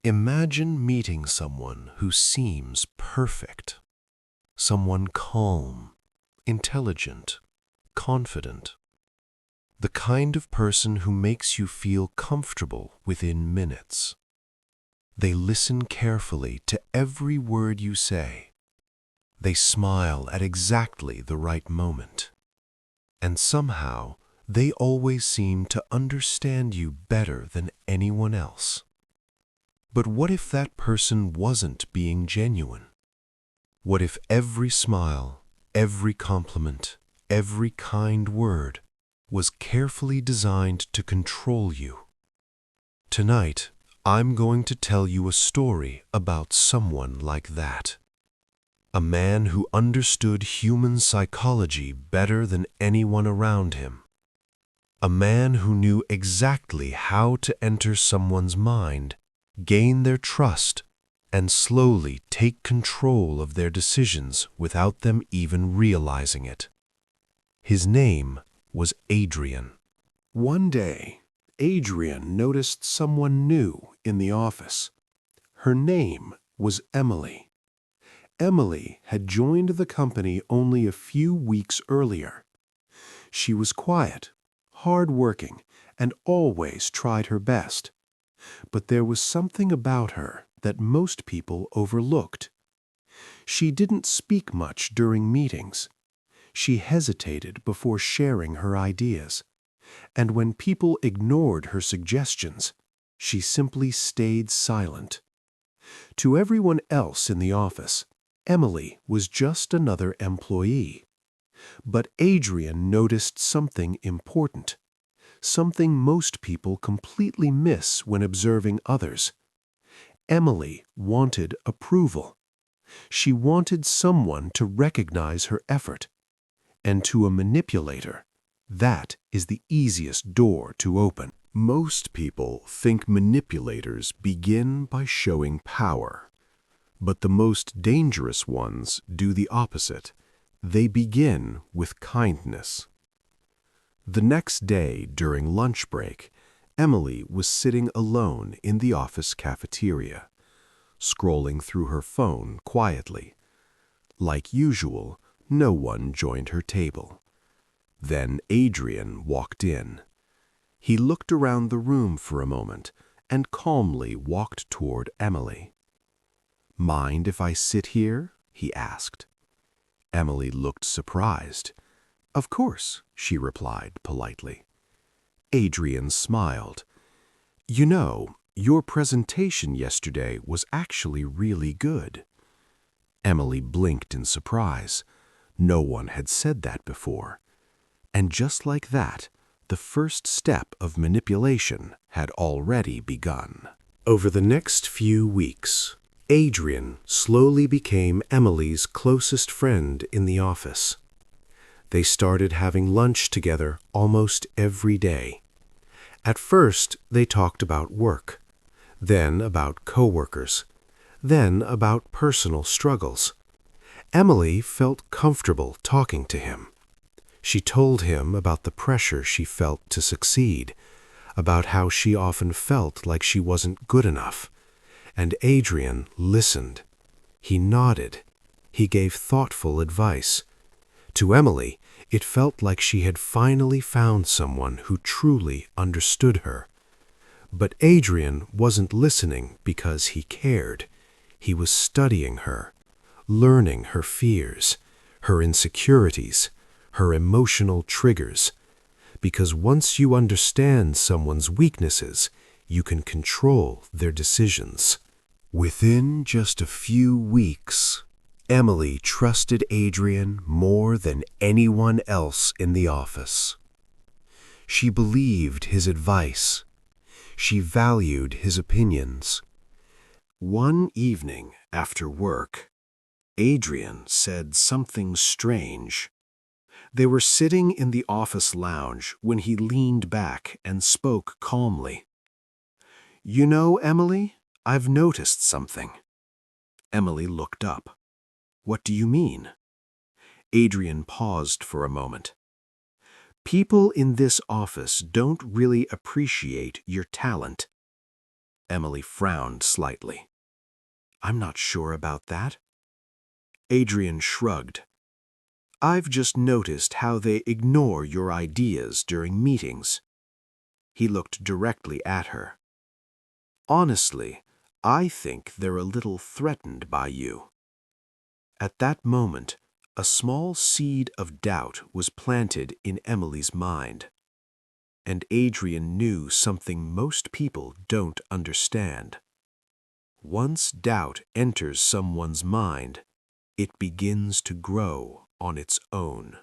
Imagine meeting someone who seems perfect, someone calm, intelligent, confident, the kind of person who makes you feel comfortable within minutes. They listen carefully to every word you say. They smile at exactly the right moment. And somehow, they always seem to understand you better than anyone else. But what if that person wasn't being genuine? What if every smile, every compliment, every kind word was carefully designed to control you? Tonight, I'm going to tell you a story about someone like that. A man who understood human psychology better than anyone around him. A man who knew exactly how to enter someone's mind, gain their trust, and slowly take control of their decisions without them even realizing it. His name was Adrian. One day, Adrian noticed someone new in the office. Her name was Emily. Emily had joined the company only a few weeks earlier. She was quiet, hard-working, and always tried her best. But there was something about her that most people overlooked. She didn't speak much during meetings. She hesitated before sharing her ideas. And when people ignored her suggestions, she simply stayed silent. To everyone else in the office, Emily was just another employee. But Adrian noticed something important, something most people completely miss when observing others. Emily wanted approval. She wanted someone to recognize her effort. And to a manipulator, that is the easiest door to open. Most people think manipulators begin by showing power. But the most dangerous ones do the opposite. They begin with kindness. The next day, during lunch break, Emily was sitting alone in the office cafeteria, scrolling through her phone quietly. Like usual, no one joined her table. Then Adrian walked in. He looked around the room for a moment and calmly walked toward Emily. "Mind if I sit here?" he asked. Emily looked surprised. "Of course," she replied politely. Adrian smiled. "You know, your presentation yesterday was actually really good." Emily blinked in surprise. No one had said that before. And just like that, the first step of manipulation had already begun. Over the next few weeks, Adrian slowly became Emily's closest friend in the office. They started having lunch together almost every day. At first, they talked about work, then about coworkers, then about personal struggles. Emily felt comfortable talking to him. She told him about the pressure she felt to succeed, about how she often felt like she wasn't good enough. And Adrian listened. He nodded. He gave thoughtful advice. To Emily, it felt like she had finally found someone who truly understood her. But Adrian wasn't listening because he cared. He was studying her, learning her fears, her insecurities, her emotional triggers. Because once you understand someone's weaknesses, you can control their decisions. Within just a few weeks, Emily trusted Adrian more than anyone else in the office. She believed his advice. She valued his opinions. One evening after work, Adrian said something strange. They were sitting in the office lounge when he leaned back and spoke calmly. "You know, Emily, I've noticed something." Emily looked up. "What do you mean?" Adrian paused for a moment. "People in this office don't really appreciate your talent." Emily frowned slightly. I'm not sure about that. Adrian shrugged. I've just noticed how they ignore your ideas during meetings. He looked directly at her. Honestly, I think they're a little threatened by you. At that moment, a small seed of doubt was planted in Emily's mind. And Adrian knew something most people don't understand. Once doubt enters someone's mind, it begins to grow on its own.